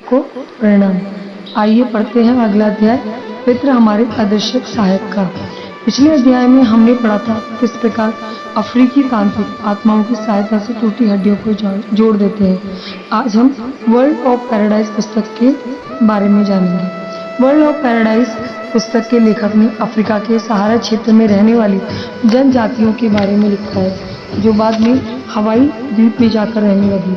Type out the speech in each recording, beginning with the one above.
को प्रणाम। आइए पढ़ते हैं अगला अध्याय, पितृ हमारे आदर्शक सहायक का। पिछले अध्याय में हमने पढ़ा था किस प्रकार अफ्रीकी तांत्रिक आत्माओं की सहायता से टूटी हड्डियों को जोड़ देते हैं। आज हम वर्ल्ड ऑफ पैराडाइज पुस्तक के बारे में जानेंगे। वर्ल्ड ऑफ पैराडाइज पुस्तक के लेखक ने अफ्रीका के सहारा क्षेत्र में रहने वाली जनजातियों के बारे में लिखा है, जो बाद में हवाई द्वीप में जाकर रहने लगी,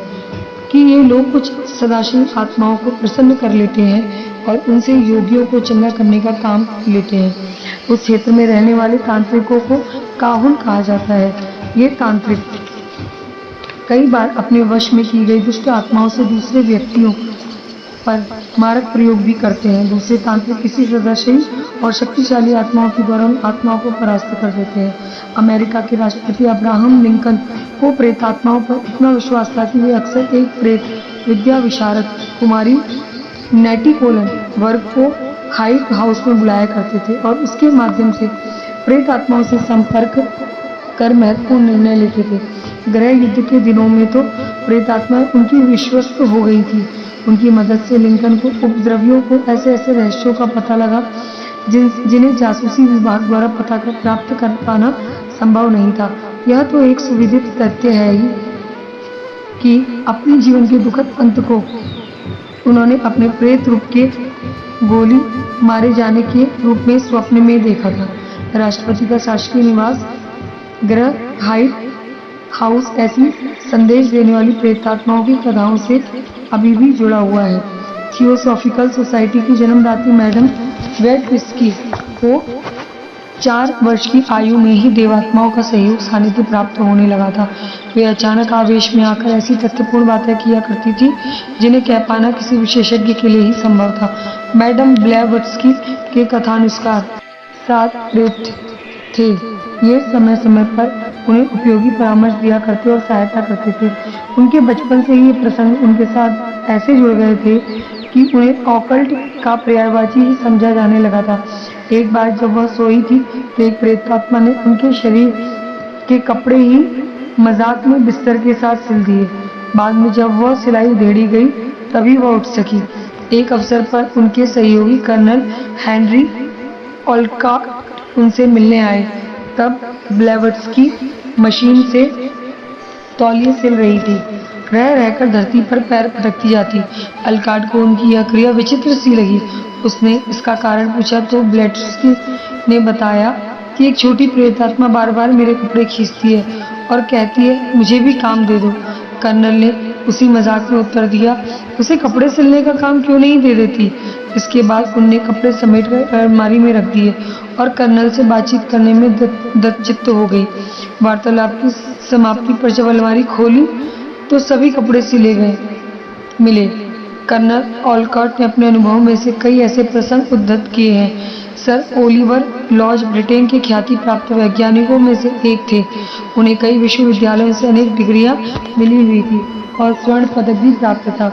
कि ये लोग कुछ सदाशील आत्माओं को प्रसन्न कर लेते हैं और उनसे योगियों को चंगा करने का काम लेते हैं। उस क्षेत्र में रहने वाले तांत्रिकों को काहुन कहा जाता है। ये तांत्रिक कई बार अपने वश में की गई दुष्ट आत्माओं से दूसरे व्यक्तियों पर मारक प्रयोग भी करते हैं। दूसरे तांत्रिक किसी सदाशील और शक्तिशाली आत्माओं के द्वारा उन आत्माओं को परास्त कर देते हैं। अमेरिका के राष्ट्रपति अब्राहम लिंकन को प्रेतात्माओं पर इतना विश्वास था कि वे अक्सर एक प्रेत विद्या विशारद कुमारी नेटी कोलन वर्ग को व्हाइट हाउस में बुलाया करते थे और उसके माध्यम से प्रेत आत्माओं से संपर्क कर महत्वपूर्ण निर्णय लेते थे। गृह युद्ध के दिनों में तो प्रेतात्माएं उनकी विश्वस्त हो गई थी। उनकी मदद से लिंकन को उपद्रवियों को ऐसे ऐसे रहस्यों का पता लगा जिन्हें जासूसी विभाग द्वारा प्राप्त कर पाना संभव नहीं था। यह तो एक सुविदित तथ्य है ही कि अपने जीवन के दुखद अंत को उन्होंने अपने प्रेत रूप के गोली मारे जाने के रूप में स्वप्न में देखा था। राष्ट्रपति का शासकीय निवास गृह व्हाइट हाउस ऐसी संदेश देने वाली प्रेतात्माओं की कथाओं से अभी भी जुड़ा हुआ है। थियोसॉफिकल सोसाइटी की जन्मदात्री मैडम वेडविस्की को 4 वर्ष की आयु में ही देवात्माओं का सहयोग सानिध्य प्राप्त होने लगा था। वे अचानक आवेश में आकर ऐसी तथ्यपूर्ण बातें किया करती थी जिन्हें कह पाना किसी विशेषज्ञ के लिए ही संभव था। मैडम ब्लेवत्स्की के कथानुसार 7 प्रेत थे। ये समय समय पर उन्हें उपयोगी परामर्श दिया करते और सहायता करते थे। उनके बचपन से ही प्रसंग उनके साथ ऐसे जुड़ गए थे कि उन्हें ऑकल्ट का पर्यायवाची ही समझा जाने लगा था। एक बार जब वह सोई थी तो एक प्रेतात्मा ने उनके शरीर के कपड़े ही मजाक में बिस्तर के साथ सिल दिए। बाद में जब वह सिलाई उधेड़ी गई तभी वह उठ सकी। एक अवसर पर उनके सहयोगी कर्नल हेनरी ओलकॉट उनसे मिलने आए। तब ब्लेवत्स्की मशीन से तौलिए सिल रही थी। रह रहकर धरती पर पैर पटकती जाती। अलकाट को उनकी यह क्रिया विचित्र सी लगी। उसने इसका कारण पूछा तो ब्लेवत्स्की ने बताया कि एक छोटी प्रेतात्मा बार बार मेरे कपड़े खींचती है और कहती है मुझे भी काम दे दो। कर्नल ने उसी मजाक में उत्तर दिया, उसे कपड़े सिलने का काम क्यों नहीं दे देती। इसके बाद उनने कपड़े समेट कर अलमारी में रख दिए और कर्नल से बातचीत करने में दत्तचित्त हो गई। वार्तालाप की समाप्ति पर जब अलमारी खोली तो सभी कपड़े सिले गए मिले। कर्नल ओलकॉट ने अपने अनुभव में से कई ऐसे प्रसंग उद्धृत किए हैं। सर ओलिवर लॉज ब्रिटेन के ख्याति प्राप्त वैज्ञानिकों में से एक थे। उन्हें कई विश्वविद्यालयों से अनेक डिग्रियां मिली हुई थी और स्वर्ण पदक भी प्राप्त था।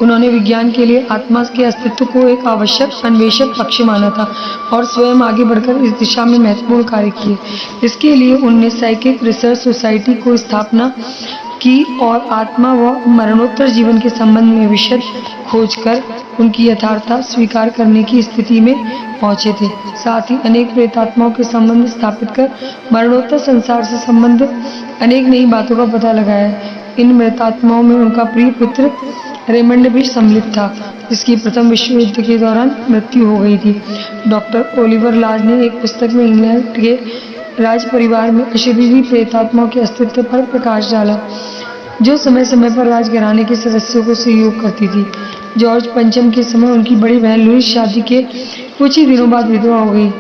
उन्होंने विज्ञान के लिए आत्मा के अस्तित्व को एक आवश्यक अन्वेषक पक्ष माना था और स्वयं आगे बढ़कर इस दिशा में महत्वपूर्ण कार्य किए। इसके लिए उन्होंने साइकिक रिसर्च सोसाइटी को स्थापना की और आत्मा व मरणोत्तर जीवन के संबंध में विशद खोज कर उनकी यथार्थता स्वीकार करने की स्थिति में पहुंचे थे। साथ ही अनेक प्रेतात्माओं के संबंध स्थापित कर मरणोत्तर संसार से संबंधित अनेक नई बातों का पता लगाया। इन मृतात्माओं में उनका प्रिय पुत्र रेमंड भी सम्मिलित था, जिसकी प्रथम विश्व युद्ध के दौरान मृत्यु हो गई थी। डॉक्टर ओलिवर लॉज ने एक पुस्तक में इंग्लैंड के राज परिवार में अशरीरी प्रेतात्माओं के अस्तित्व पर प्रकाश डाला, जो समय समय पर राजघराने के सदस्यों को सहयोग करती थी। जॉर्ज पंचम के समय उनकी बड़ी बहन लुईस शादी के कुछ ही दिनों बाद विधवा हो गई।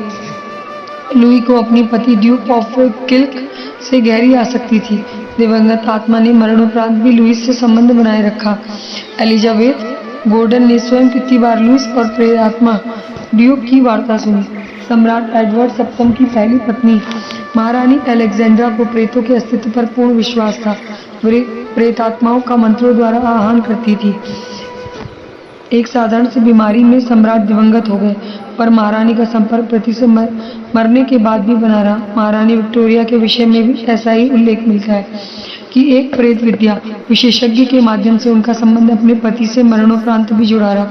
लुई को अपनी पति ड्यूक ऑफ किल्क से गहरी आसक्ति थी। दिवंगत आत्मा ने मरणोपरांत भी लुईस से संबंध बनाए रखा। एलिजाबेथ गॉर्डन ने स्वयं कितनी बार लुईस और प्रेतात्मा ड्यूक की वार्ता सुनी। सम्राट एडवर्ड सप्तम की पहली पत्नी महारानी अलेक्जेंड्रा को प्रेतों के अस्तित्व पर पूर्ण विश्वास था। वे प्रेतात्माओं का मंत्रों द्वारा आह्वान करती थी। एक साधारण सी बीमारी में सम्राट दिवंगत हो गए, पर महारानी का संपर्क पति से मरने के बाद भी बना रहा। महारानी विक्टोरिया के विषय में भी ऐसा ही उल्लेख मिलता है कि एक प्रेत विद्या विशेषज्ञ के माध्यम से उनका संबंध अपने पति से मरणोपरांत भी जुड़ा रहा।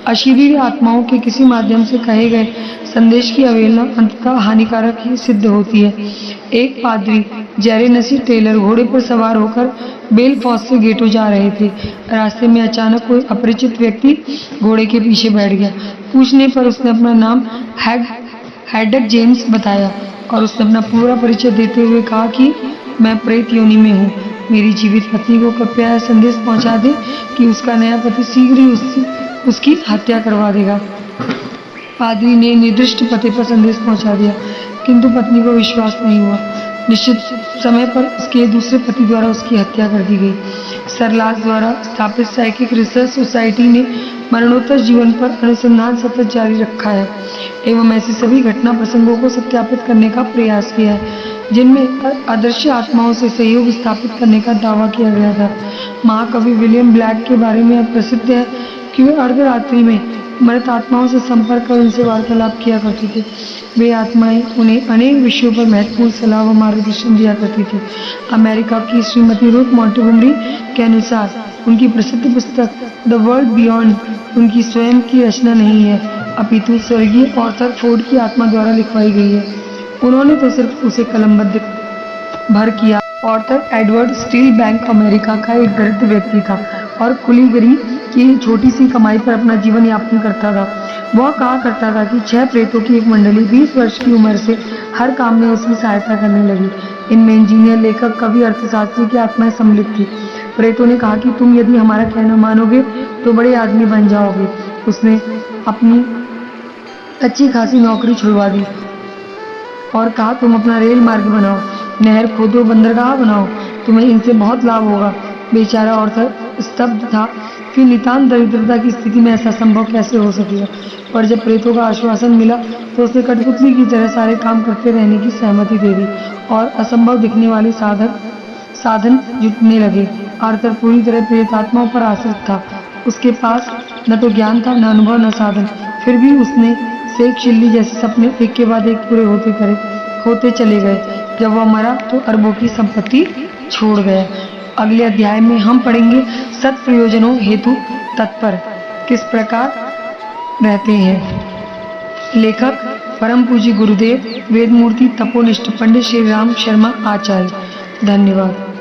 अशरीरी आत्माओं के किसी माध्यम से कहे गए संदेश की अवहेलना अंततः हानिकारक ही सिद्ध होती है। एक पादरी जेरेनसी टेलर घोड़े पर सवार होकर बेलफॉस्ट से गेटो जा रहे थे। रास्ते में अचानक कोई अपरिचित व्यक्ति घोड़े के पीछे बैठ गया। पूछने पर उसने अपना नाम हैडक जेम्स बताया और उसने अपना पूरा परिचय देते हुए कहा कि मैं प्रेत योनि में हूँ। मेरी जीवित पत्नी को कृपया यह संदेश पहुँचा दे कि उसका नया पति शीघ्र ही उसकी हत्या करवा देगा। पादरी ने निर्दिष्ट पते पर संदेश पहुँचा दिया, किंतु पत्नी को विश्वास नहीं हुआ। निश्चित समय पर उसके दूसरे पति द्वारा उसकी हत्या कर दी गई। सरलास द्वारा स्थापित साइकिक रिसर्च सोसाइटी ने मरणोत्तर जीवन पर अनुसंधान सतत जारी रखा है एवं ऐसी सभी घटना प्रसंगों को सत्यापित करने का प्रयास किया है जिनमें अदृश्य आत्माओं से सहयोग स्थापित करने का दावा किया गया था। महाकवि विलियम ब्लैक के बारे में प्रसिद्ध है कि वे अर्धरात्रि में मृत आत्माओं से संपर्क कर उनसे वार्तालाप किया करते थे। वे आत्माएं उन्हें अनेक विषयों पर महत्वपूर्ण सलाह व मार्गदर्शन दिया करती थी। अमेरिका की श्रीमती रूथ मॉन्टेगोमरी के अनुसार उनकी प्रसिद्ध पुस्तक द वर्ल्ड बियॉन्ड उनकी स्वयं की रचना नहीं है, अपितु स्वर्गीय ऑर्थर फोर्ड की आत्मा द्वारा लिखवाई गई है। उन्होंने तो सिर्फ उसे कलमबद्ध भर किया। Arthur Edward Steel Bank America का एक दरिद्र व्यक्ति था और कुलीगरी की छोटी सी कमाई पर अपना जीवन यापन करता था। वह कहा करता था कि 6 प्रेतों की एक मंडली 20 वर्ष की उम्र से हर काम में उसकी सहायता करने लगी। इनमें इंजीनियर, लेखक, कवि, अर्थशास्त्री की आत्माएं सम्मिलित थी। प्रेतों ने कहा कि तुम यदि हमारा कहना मानोगे तो बड़े आदमी बन जाओगे। उसने अपनी अच्छी खासी नौकरी छुड़वा दी और कहा तुम अपना रेल मार्ग बनाओ, नहर खोदो, बंदरगाह बनाओ, तुम्हें इनसे बहुत लाभ होगा। बेचारा ऑर्थर स्तब्ध था कि नितांत दरिद्रता की स्थिति में ऐसा संभव कैसे हो सकेगा। पर जब प्रेतों का आश्वासन मिला तो उसने कठपुतली की तरह सारे काम करते रहने की सहमति दे दी और असंभव दिखने वाले साधन जुटने लगे। आर्थर पूरी तरह प्रेत आत्माओं पर आश्रित था। उसके पास न तो ज्ञान था, न अनुभव, न साधन। फिर भी उसने शेख चिल्ली जैसे सपने एक के बाद एक पूरे होते चले गए। जब वह मरा तो अरबों की संपत्ति छोड़ गया। अगले अध्याय में हम पढ़ेंगे सत प्रयोजनों हेतु तत्पर किस प्रकार रहते हैं। लेखक परम पूज्य गुरुदेव वेदमूर्ति तपोनिष्ठ पंडित श्री राम शर्मा आचार्य। धन्यवाद।